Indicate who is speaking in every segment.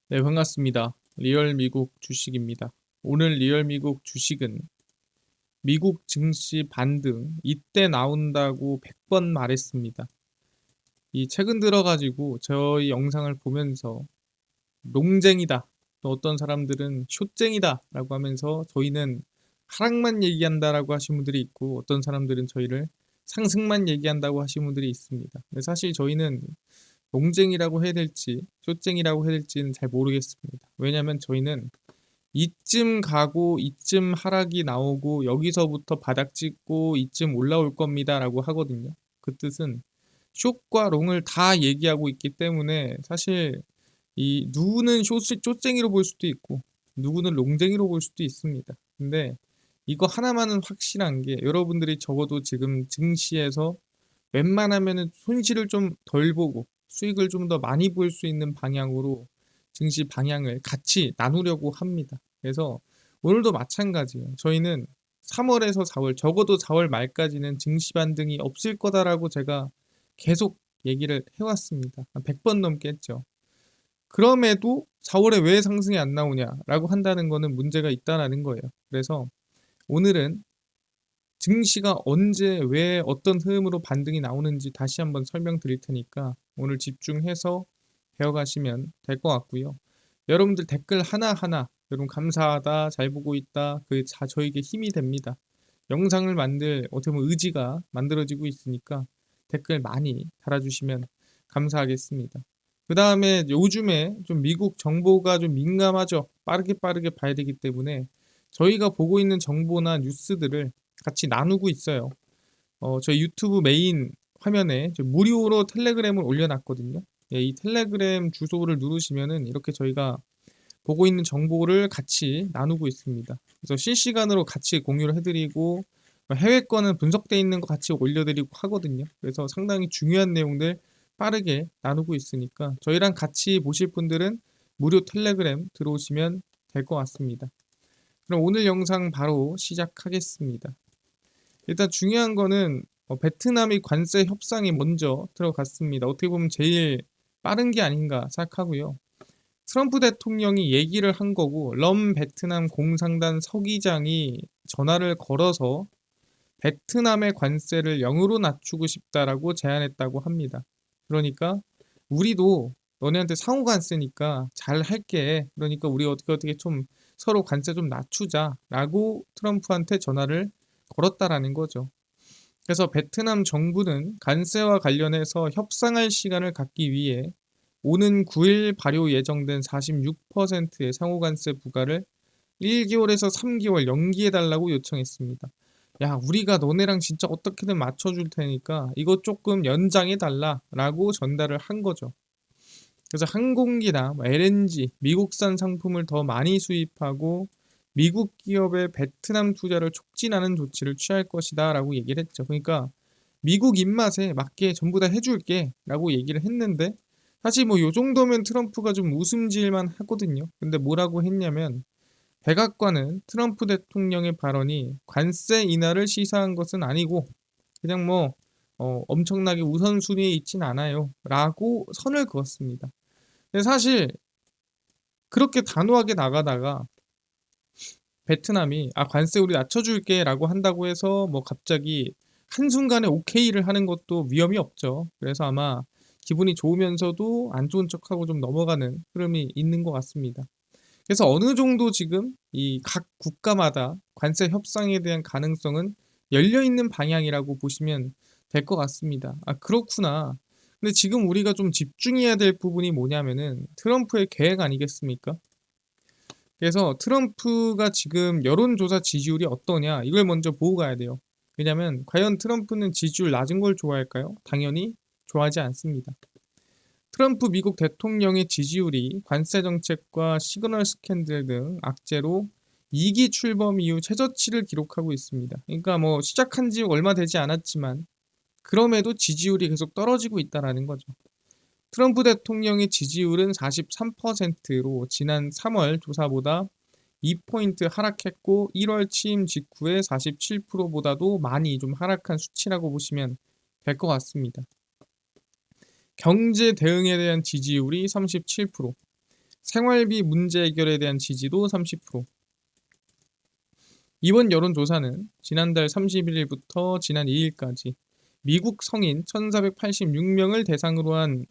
Speaker 1: 네, 반갑습니다. 리얼 미국 주식입니다. 오늘 리얼 미국 주식은 미국 증시 반등 이때 나온다고 100번 말했습니다. 이 최근 들어가지고 저희 영상을 보면서 롱쟁이다. 또 어떤 사람들은 숏쟁이다라고 하면서 저희는 하락만 얘기한다라고 하신 분들이 있고 어떤 사람들은 저희를 상승만 얘기한다고 하신 분들이 있습니다. 근데 사실 저희는 롱쟁이라고 해야 될지 숏쟁이라고 해야 될지는 잘 모르겠습니다. 왜냐하면 저희는 이쯤 가고 이쯤 하락이 나오고 여기서부터 바닥 찍고 이쯤 올라올 겁니다라고 하거든요. 그 뜻은 숏과 롱을 다 얘기하고 있기 때문에 사실 이 누구는 숏쟁이로 볼 수도 있고 누구는 롱쟁이로 볼 수도 있습니다. 근데 이거 하나만은 확실한 게 여러분들이 적어도 지금 증시에서 웬만하면은 손실을 좀 덜 보고 수익을 좀 더 많이 볼 수 있는 방향으로 증시 방향을 같이 나누려고 합니다. 그래서 오늘도 마찬가지예요. 저희는 3월에서 4월, 적어도 4월 말까지는 증시 반등이 없을 거다라고 제가 계속 얘기를 해왔습니다. 한 100번 넘게 했죠. 그럼에도 4월에 왜 상승이 안 나오냐라고 한다는 거는 문제가 있다라는 거예요. 그래서 오늘은 증시가 언제 왜 어떤 흐름으로 반등이 나오는지 다시 한번 설명드릴 테니까 오늘 집중해서 배워가시면 될 것 같고요. 여러분들 댓글 하나하나 여러분 감사하다 잘 보고 있다 저에게 힘이 됩니다. 영상을 만들 어떻게 보면 의지가 만들어지고 있으니까 댓글 많이 달아주시면 감사하겠습니다. 그 다음에 요즘에 좀 미국 정보가 좀 민감하죠. 빠르게 봐야 되기 때문에 저희가 보고 있는 정보나 뉴스들을 같이 나누고 있어요. 저희 유튜브 메인 화면에 무료로 텔레그램을 올려놨거든요. 예, 이 텔레그램 주소를 누르시면은 이렇게 저희가 보고 있는 정보를 같이 나누고 있습니다. 그래서 실시간으로 같이 공유를 해드리고 해외 거는 분석돼 있는 거 같이 올려드리고 하거든요. 그래서 상당히 중요한 내용들 빠르게 나누고 있으니까 저희랑 같이 보실 분들은 무료 텔레그램 들어오시면 될 것 같습니다. 그럼 오늘 영상 바로 시작하겠습니다. 일단 중요한 거는 베트남이 관세 협상이 먼저 들어갔습니다. 어떻게 보면 제일 빠른 게 아닌가 생각하고요. 트럼프 대통령이 얘기를 한 거고 럼 베트남 공상단 서기장이 전화를 걸어서 베트남의 관세를 0으로 낮추고 싶다라고 제안했다고 합니다. 그러니까 우리도 너네한테 상호 관세니까 잘 할게. 그러니까 우리 어떻게 좀 서로 관세 좀 낮추자라고 트럼프한테 전화를 걸었다라는 거죠. 그래서 베트남 정부는 관세와 관련해서 협상할 시간을 갖기 위해 오는 9일 발효 예정된 46%의 상호관세 부과를 1개월에서 3개월 연기해달라고 요청했습니다. 야, 우리가 너네랑 진짜 어떻게든 맞춰줄 테니까 이거 조금 연장해달라라고 전달을 한 거죠. 그래서 항공기나 LNG, 미국산 상품을 더 많이 수입하고 미국 기업의 베트남 투자를 촉진하는 조치를 취할 것이다 라고 얘기를 했죠. 그러니까 미국 입맛에 맞게 전부 다 해줄게 라고 얘기를 했는데 사실 뭐 요 정도면 트럼프가 좀 웃음질만 하거든요. 근데 뭐라고 했냐면 백악관은 트럼프 대통령의 발언이 관세 인하를 시사한 것은 아니고 그냥 뭐 엄청나게 우선순위에 있진 않아요 라고 선을 그었습니다. 근데 사실 그렇게 단호하게 나가다가 베트남이 관세 우리 낮춰줄게 라고 한다고 해서 뭐 갑자기 한순간에 오케이를 하는 것도 위험이 없죠. 그래서 아마 기분이 좋으면서도 안 좋은 척하고 좀 넘어가는 흐름이 있는 것 같습니다. 그래서 어느 정도 지금 이 각 국가마다 관세 협상에 대한 가능성은 열려 있는 방향이라고 보시면 될 것 같습니다. 그렇구나. 근데 지금 우리가 좀 집중해야 될 부분이 뭐냐면은 트럼프의 계획 아니겠습니까? 그래서 트럼프가 지금 여론조사 지지율이 어떠냐 이걸 먼저 보고 가야 돼요. 왜냐면 과연 트럼프는 지지율 낮은 걸 좋아할까요? 당연히 좋아하지 않습니다. 트럼프 미국 대통령의 지지율이 관세 정책과 시그널 스캔들 등 악재로 2기 출범 이후 최저치를 기록하고 있습니다. 그러니까 뭐 시작한 지 얼마 되지 않았지만 그럼에도 지지율이 계속 떨어지고 있다는 거죠. 트럼프 대통령의 지지율은 43%로 지난 3월 조사보다 2포인트 하락했고 1월 취임 직후에 47%보다도 많이 좀 하락한 수치라고 보시면 될 것 같습니다. 경제 대응에 대한 지지율이 37%, 생활비 문제 해결에 대한 지지도 30%. 이번 여론조사는 지난달 31일부터 지난 2일까지 미국 성인 1486명을 대상으로 한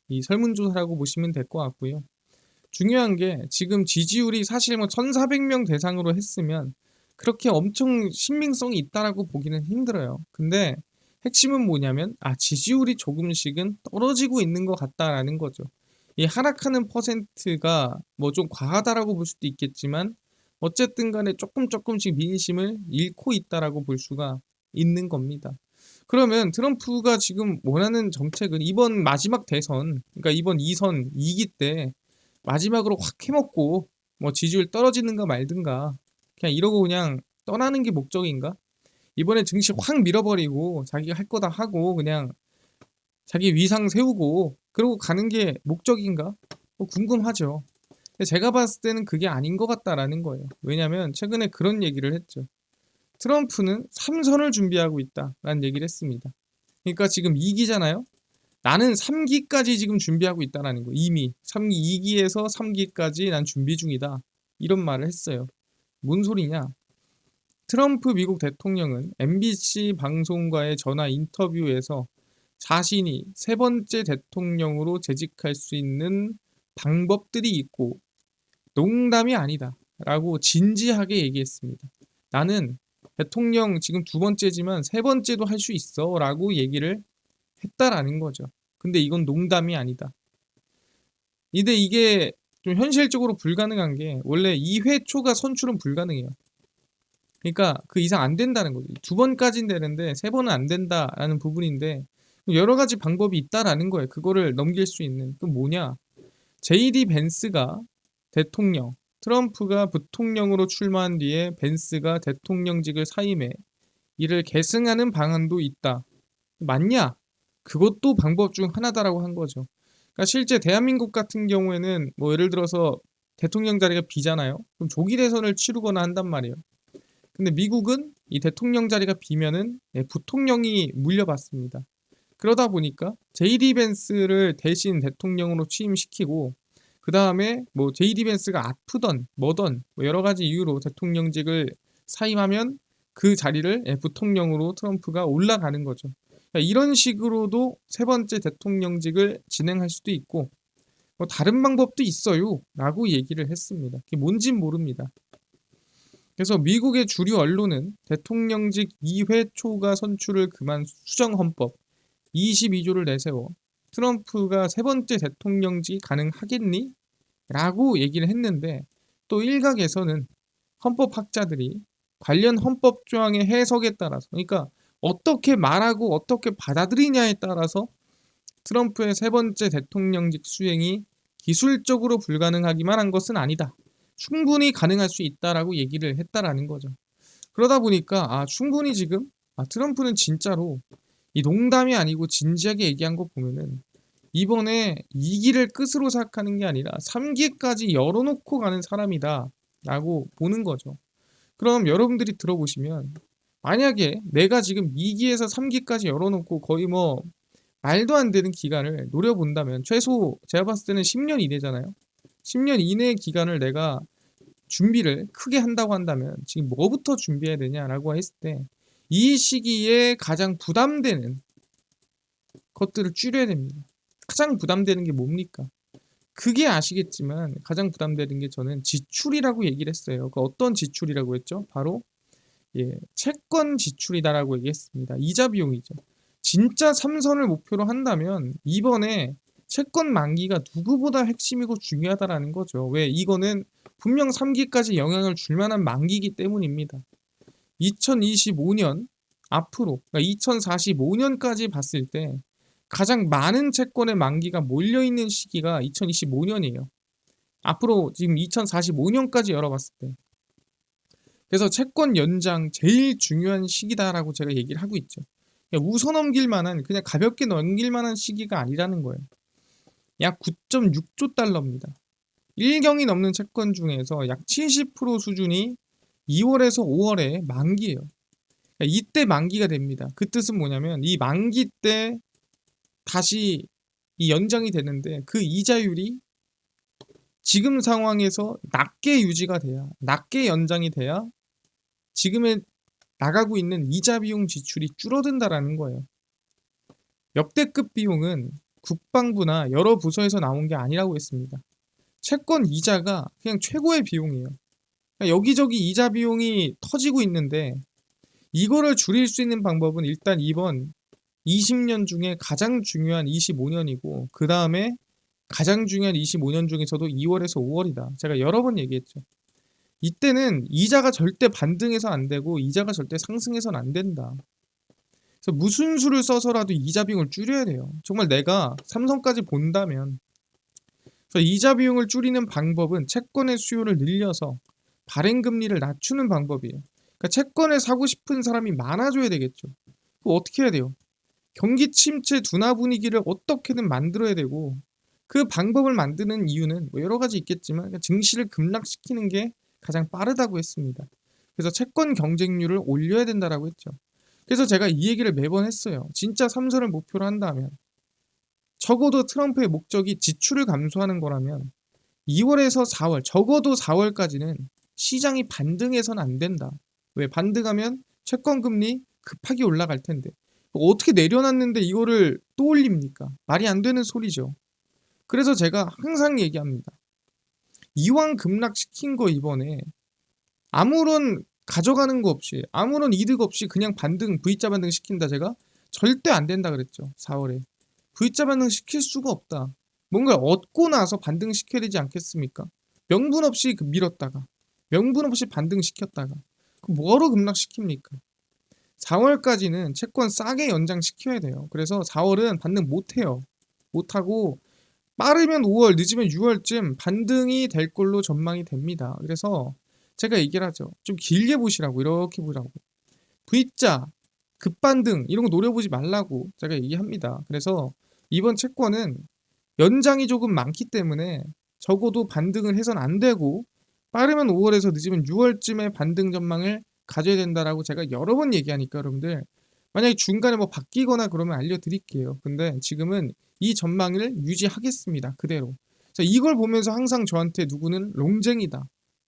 Speaker 1: 이 설문조사라고 보시면 될 것 같고요. 중요한 게 지금 지지율이 사실 뭐 1400명 대상으로 했으면 그렇게 엄청 신빙성이 있다라고 보기는 힘들어요. 근데 핵심은 뭐냐면 지지율이 조금씩은 떨어지고 있는 것 같다라는 거죠. 이 하락하는 퍼센트가 뭐 좀 과하다라고 볼 수도 있겠지만 어쨌든 간에 조금씩 민심을 잃고 있다라고 볼 수가 있는 겁니다. 그러면 트럼프가 지금 원하는 정책은 이번 마지막 대선, 그러니까 이번 2선 2기 때 마지막으로 확 해먹고 뭐 지지율 떨어지는가 말든가 그냥 이러고 그냥 떠나는 게 목적인가? 이번에 증시 확 밀어버리고 자기가 할 거 다 하고 그냥 자기 위상 세우고 그러고 가는 게 목적인가? 궁금하죠. 근데 제가 봤을 때는 그게 아닌 것 같다라는 거예요. 왜냐면 최근에 그런 얘기를 했죠. 트럼프는 3선을 준비하고 있다라는 얘기를 했습니다. 그러니까 지금 2기잖아요. 나는 3기까지 지금 준비하고 있다라는 거. 이미 3기, 2기에서 3기까지 난 준비 중이다. 이런 말을 했어요. 뭔 소리냐? 트럼프 미국 대통령은 MBC 방송과의 전화 인터뷰에서 자신이 세 번째 대통령으로 재직할 수 있는 방법들이 있고 농담이 아니다. 라고 진지하게 얘기했습니다. 나는 대통령 지금 두 번째지만 세 번째도 할 수 있어. 라고 얘기를 했다라는 거죠. 근데 이건 농담이 아니다. 근데 이게 좀 현실적으로 불가능한 게 원래 2회 초가 선출은 불가능해요. 그러니까 그 이상 안 된다는 거죠. 두 번까지는 되는데 세 번은 안 된다라는 부분인데 여러 가지 방법이 있다라는 거예요. 그거를 넘길 수 있는. 그 뭐냐? JD 벤스가 대통령, 트럼프가 부통령으로 출마한 뒤에 벤스가 대통령직을 사임해 이를 계승하는 방안도 있다. 맞냐? 그것도 방법 중 하나다라고 한 거죠. 그러니까 실제 대한민국 같은 경우에는 뭐 예를 들어서 대통령 자리가 비잖아요. 그럼 조기 대선을 치르거나 한단 말이에요. 근데 미국은 이 대통령 자리가 비면은 부통령이 물려받습니다. 그러다 보니까 JD 벤스를 대신 대통령으로 취임시키고 그 다음에 뭐 JD 벤스가 아프던 뭐던 뭐 여러 가지 이유로 대통령직을 사임하면 그 자리를 부통령으로 트럼프가 올라가는 거죠. 그러니까 이런 식으로도 세 번째 대통령직을 진행할 수도 있고 뭐 다른 방법도 있어요 라고 얘기를 했습니다. 그게 뭔진 모릅니다. 그래서 미국의 주류 언론은 대통령직 2회 초과 선출을 금한 수정헌법 22조를 내세워 트럼프가 세 번째 대통령직이 가능하겠니? 라고 얘기를 했는데 또 일각에서는 헌법학자들이 관련 헌법 조항의 해석에 따라서 그러니까 어떻게 말하고 어떻게 받아들이냐에 따라서 트럼프의 세 번째 대통령직 수행이 기술적으로 불가능하기만 한 것은 아니다. 충분히 가능할 수 있다라고 얘기를 했다라는 거죠. 그러다 보니까 충분히 지금 트럼프는 진짜로 이 농담이 아니고 진지하게 얘기한 거 보면은 이번에 2기를 끝으로 생각하는 게 아니라 3기까지 열어놓고 가는 사람이다 라고 보는 거죠. 그럼 여러분들이 들어보시면 만약에 내가 지금 2기에서 3기까지 열어놓고 거의 뭐 말도 안 되는 기간을 노려본다면 최소 제가 봤을 때는 10년 이내잖아요. 10년 이내의 기간을 내가 준비를 크게 한다고 한다면 지금 뭐부터 준비해야 되냐라고 했을 때 이 시기에 가장 부담되는 것들을 줄여야 됩니다. 가장 부담되는 게 뭡니까? 그게 아시겠지만 가장 부담되는 게 저는 지출이라고 얘기를 했어요. 그 어떤 지출이라고 했죠? 바로 채권 지출이다라고 얘기했습니다. 이자 비용이죠. 진짜 3선을 목표로 한다면 이번에 채권 만기가 누구보다 핵심이고 중요하다라는 거죠. 왜? 이거는 분명 3기까지 영향을 줄 만한 만기이기 때문입니다. 2025년 앞으로 그러니까 2045년까지 봤을 때 가장 많은 채권의 만기가 몰려있는 시기가 2025년이에요. 앞으로 지금 2045년까지 열어봤을 때. 그래서 채권 연장 제일 중요한 시기다라고 제가 얘기를 하고 있죠. 그냥 웃어 넘길 만한 그냥 가볍게 넘길 만한 시기가 아니라는 거예요. 약 9.6조 달러입니다. 1경이 넘는 채권 중에서 약 70% 수준이 2월에서 5월에 만기예요. 그러니까 이때 만기가 됩니다. 그 뜻은 뭐냐면 이 만기 때 다시 이 연장이 되는데 그 이자율이 지금 상황에서 낮게 유지가 돼야, 낮게 연장이 돼야 지금의 나가고 있는 이자 비용 지출이 줄어든다라는 거예요. 역대급 비용은 국방부나 여러 부서에서 나온 게 아니라고 했습니다. 채권 이자가 그냥 최고의 비용이에요. 그러니까 여기저기 이자 비용이 터지고 있는데 이거를 줄일 수 있는 방법은 일단 이번 20년 중에 가장 중요한 25년이고 그 다음에 가장 중요한 25년 중에서도 2월에서 5월이다. 제가 여러 번 얘기했죠. 이때는 이자가 절대 반등해서 안 되고 이자가 절대 상승해서는 안 된다. 그래서 무슨 수를 써서라도 이자 비용을 줄여야 돼요. 정말 내가 삼성까지 본다면 그래서 이자 비용을 줄이는 방법은 채권의 수요를 늘려서 발행 금리를 낮추는 방법이에요. 그러니까 채권을 사고 싶은 사람이 많아져야 되겠죠. 그럼 어떻게 해야 돼요? 경기 침체 둔화 분위기를 어떻게든 만들어야 되고 그 방법을 만드는 이유는 뭐 여러 가지 있겠지만 증시를 급락시키는 게 가장 빠르다고 했습니다. 그래서 채권 경쟁률을 올려야 된다라고 했죠. 그래서 제가 이 얘기를 매번 했어요. 진짜 삼선을 목표로 한다면 적어도 트럼프의 목적이 지출을 감소하는 거라면 2월에서 4월, 적어도 4월까지는 시장이 반등해서는 안 된다. 왜? 반등하면 채권 금리 급하게 올라갈 텐데 어떻게 내려놨는데 이거를 또 올립니까? 말이 안 되는 소리죠. 그래서 제가 항상 얘기합니다. 이왕 급락시킨 거 이번에 아무런 가져가는 거 없이 아무런 이득 없이 그냥 반등 V자 반등 시킨다 제가 절대 안 된다 그랬죠. 4월에 V자 반등 시킬 수가 없다. 뭔가 얻고 나서 반등 시켜야 되지 않겠습니까? 명분 없이 밀었다가 명분 없이 반등 시켰다가 뭐하러 급락시킵니까? 4월까지는 채권 싸게 연장시켜야 돼요. 그래서 4월은 반등 못해요. 못하고 빠르면 5월, 늦으면 6월쯤 반등이 될 걸로 전망이 됩니다. 그래서 제가 얘기를 하죠. 좀 길게 보시라고, 이렇게 보라고. V자, 급반등 이런 거 노려보지 말라고 제가 얘기합니다. 그래서 이번 채권은 연장이 조금 많기 때문에 적어도 반등을 해선 안 되고 빠르면 5월에서 늦으면 6월쯤에 반등 전망을 가져야 된다라고 제가 여러 번 얘기하니까 여러분들 만약에 중간에 뭐 바뀌거나 그러면 알려드릴게요. 근데 지금은 이 전망을 유지하겠습니다. 그대로. 자, 이걸 보면서 항상 저한테 누구는 롱쟁이다.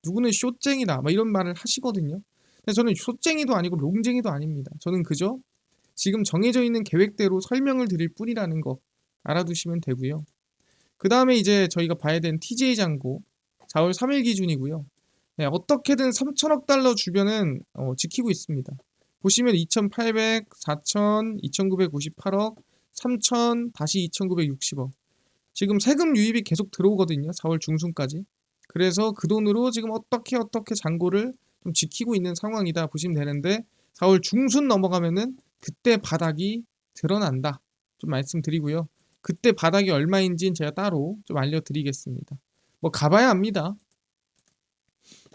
Speaker 1: 누구는 숏쟁이다. 막 이런 말을 하시거든요. 근데 저는 숏쟁이도 아니고 롱쟁이도 아닙니다. 저는 그저 지금 정해져 있는 계획대로 설명을 드릴 뿐이라는 거 알아두시면 되고요. 그 다음에 이제 저희가 봐야 되는 TJ 잔고 4월 3일 기준이고요. 네, 어떻게든 3천억 달러 주변은 지키고 있습니다. 보시면 2,800, 4,000, 2,958억, 3,000, 다시 2,960억. 지금 세금 유입이 계속 들어오거든요. 4월 중순까지. 그래서 그 돈으로 지금 어떻게 잔고를 좀 지키고 있는 상황이다 보시면 되는데 4월 중순 넘어가면은 그때 바닥이 드러난다. 좀 말씀드리고요. 그때 바닥이 얼마인지는 제가 따로 좀 알려드리겠습니다. 뭐 가봐야 합니다.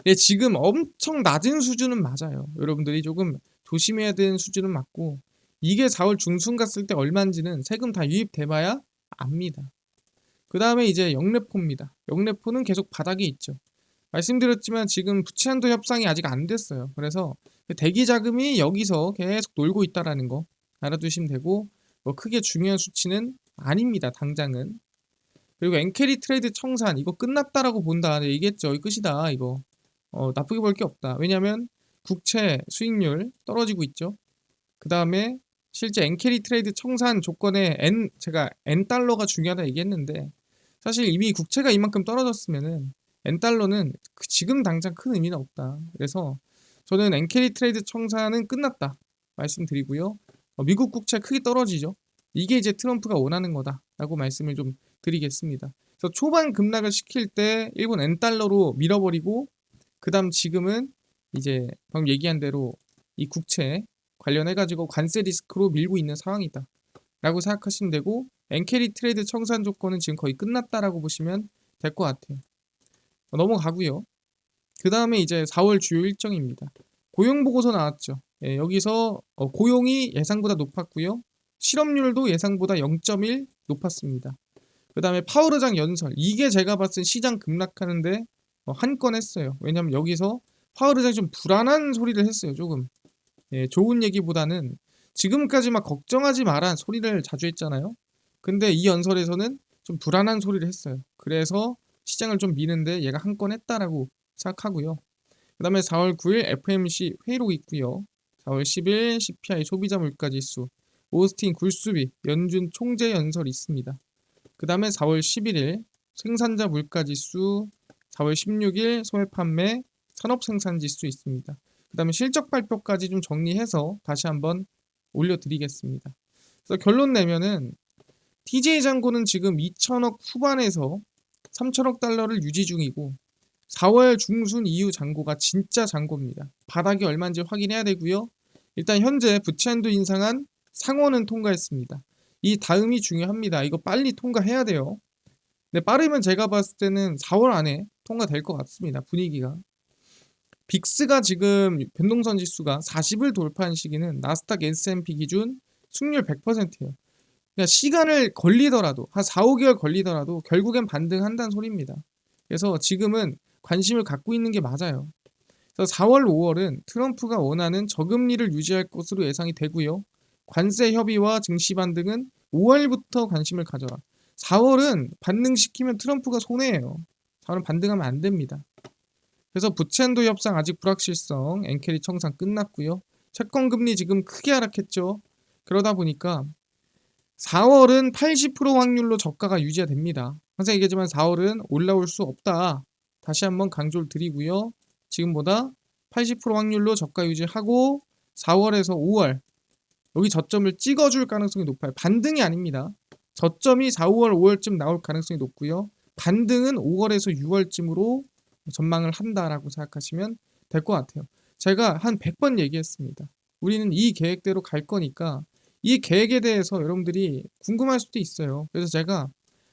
Speaker 1: 네, 지금 엄청 낮은 수준은 맞아요. 여러분들이 조금 조심해야 되는 수준은 맞고 이게 4월 중순 갔을 때 얼마인지는 세금 다 유입돼봐야 압니다. 그 다음에 이제 영래포입니다. 영래포는 계속 바닥에 있죠. 말씀드렸지만 지금 부채한도 협상이 아직 안 됐어요. 그래서 대기 자금이 여기서 계속 놀고 있다라는 거 알아두시면 되고 뭐 크게 중요한 수치는 아닙니다. 당장은. 그리고 엔캐리 트레이드 청산 이거 끝났다라고 본다. 네, 얘기했죠. 이거 끝이다. 이거 나쁘게 볼 게 없다. 왜냐하면 국채 수익률 떨어지고 있죠. 그 다음에 실제 엔캐리 트레이드 청산 조건에 제가 N달러가 중요하다 얘기했는데 사실 이미 국채가 이만큼 떨어졌으면은 N달러는 지금 당장 큰 의미는 없다. 그래서 저는 엔캐리 트레이드 청산은 끝났다 말씀드리고요. 미국 국채 크게 떨어지죠. 이게 이제 트럼프가 원하는 거다라고 말씀을 좀 드리겠습니다. 그래서 초반 급락을 시킬 때 일본 N달러로 밀어버리고 그 다음 지금은 이제 방금 얘기한 대로 이 국채 관련해가지고 관세 리스크로 밀고 있는 상황이다 라고 생각하시면 되고 엔캐리 트레이드 청산 조건은 지금 거의 끝났다라고 보시면 될 것 같아요. 넘어가고요. 그 다음에 이제 4월 주요 일정입니다. 고용보고서 나왔죠. 예, 여기서 고용이 예상보다 높았고요. 실업률도 예상보다 0.1 높았습니다. 그 다음에 파월의장 연설 이게 제가 봤을 때 시장 급락하는데 한 건 했어요. 왜냐면 여기서 파월의장이 좀 불안한 소리를 했어요. 조금 좋은 얘기보다는 지금까지 막 걱정하지 마라 소리를 자주 했잖아요. 근데 이 연설에서는 좀 불안한 소리를 했어요. 그래서 시장을 좀 미는데 얘가 한 건 했다라고 생각하고요. 그 다음에 4월 9일 FMC 회의록 있고요. 4월 10일 CPI 소비자 물가지수, 오스틴 굴수비, 연준 총재 연설 있습니다. 그 다음에 4월 11일 생산자 물가지수, 4월 16일 소매 판매, 산업생산지수 있습니다. 그 다음에 실적 발표까지 좀 정리해서 다시 한번 올려드리겠습니다. 그래서 결론 내면은 TJ 잔고는 지금 2천억 후반에서 3천억 달러를 유지 중이고 4월 중순 이후 잔고가 진짜 잔고입니다. 바닥이 얼마인지 확인해야 되고요. 일단 현재 부채 한도 인상한 상원은 통과했습니다. 이 다음이 중요합니다. 이거 빨리 통과해야 돼요. 근데 빠르면 제가 봤을 때는 4월 안에 통과될 것 같습니다. 분위기가. 빅스가 지금 변동선 지수가 40을 돌파한 시기는 나스닥 S&P 기준 승률 100%예요. 그러니까 시간을 걸리더라도 한 4, 5개월 걸리더라도 결국엔 반등한다는 소리입니다. 그래서 지금은 관심을 갖고 있는 게 맞아요. 그래서 4월, 5월은 트럼프가 원하는 저금리를 유지할 것으로 예상이 되고요. 관세 협의와 증시 반등은 5월부터 관심을 가져라. 4월은 반등시키면 트럼프가 손해예요. 4월은 반등하면 안 됩니다. 그래서 부채 한도 협상 아직 불확실성, 엔캐리 청산 끝났고요. 채권 금리 지금 크게 하락했죠. 그러다 보니까 4월은 80% 확률로 저가가 유지가 됩니다. 항상 얘기하지만 4월은 올라올 수 없다. 다시 한번 강조를 드리고요. 지금보다 80% 확률로 저가 유지하고 4월에서 5월 여기 저점을 찍어줄 가능성이 높아요. 반등이 아닙니다. 저점이 4, 5월, 5월쯤 나올 가능성이 높고요. 반등은 5월에서 6월쯤으로 전망을 한다라고 생각하시면 될 것 같아요. 제가 한 100번 얘기했습니다. 우리는 이 계획대로 갈 거니까 이 계획에 대해서 여러분들이 궁금할 수도 있어요. 그래서 제가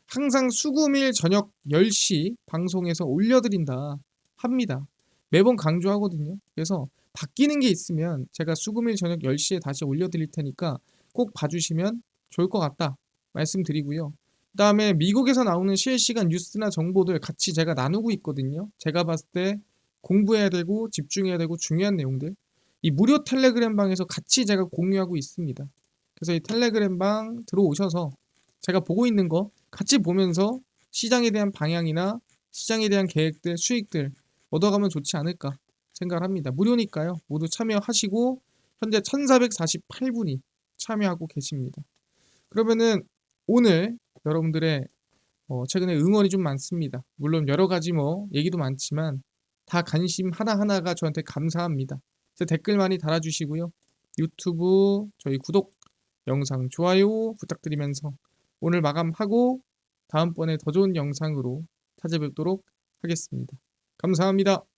Speaker 1: 항상 수금일 저녁 10시 방송에서 올려드린다 합니다. 매번 강조하거든요. 그래서 바뀌는 게 있으면 제가 수금일 저녁 10시에 다시 올려드릴 테니까 꼭 봐주시면 좋을 것 같다 말씀드리고요. 그 다음에 미국에서 나오는 실시간 뉴스나 정보들 같이 제가 나누고 있거든요. 제가 봤을 때 공부해야 되고 집중해야 되고 중요한 내용들 이 무료 텔레그램 방에서 같이 제가 공유하고 있습니다. 그래서 이 텔레그램 방 들어오셔서 제가 보고 있는 거 같이 보면서 시장에 대한 방향이나 시장에 대한 계획들, 수익들 얻어가면 좋지 않을까 생각을 합니다. 무료니까요. 모두 참여하시고 현재 1448분이 참여하고 계십니다. 그러면은 오늘 여러분들의 최근에 응원이 좀 많습니다. 물론 여러 가지 얘기도 많지만 다 관심 하나하나가 저한테 감사합니다. 댓글 많이 달아주시고요. 유튜브 저희 구독, 영상 좋아요 부탁드리면서 오늘 마감하고 다음번에 더 좋은 영상으로 찾아뵙도록 하겠습니다. 감사합니다.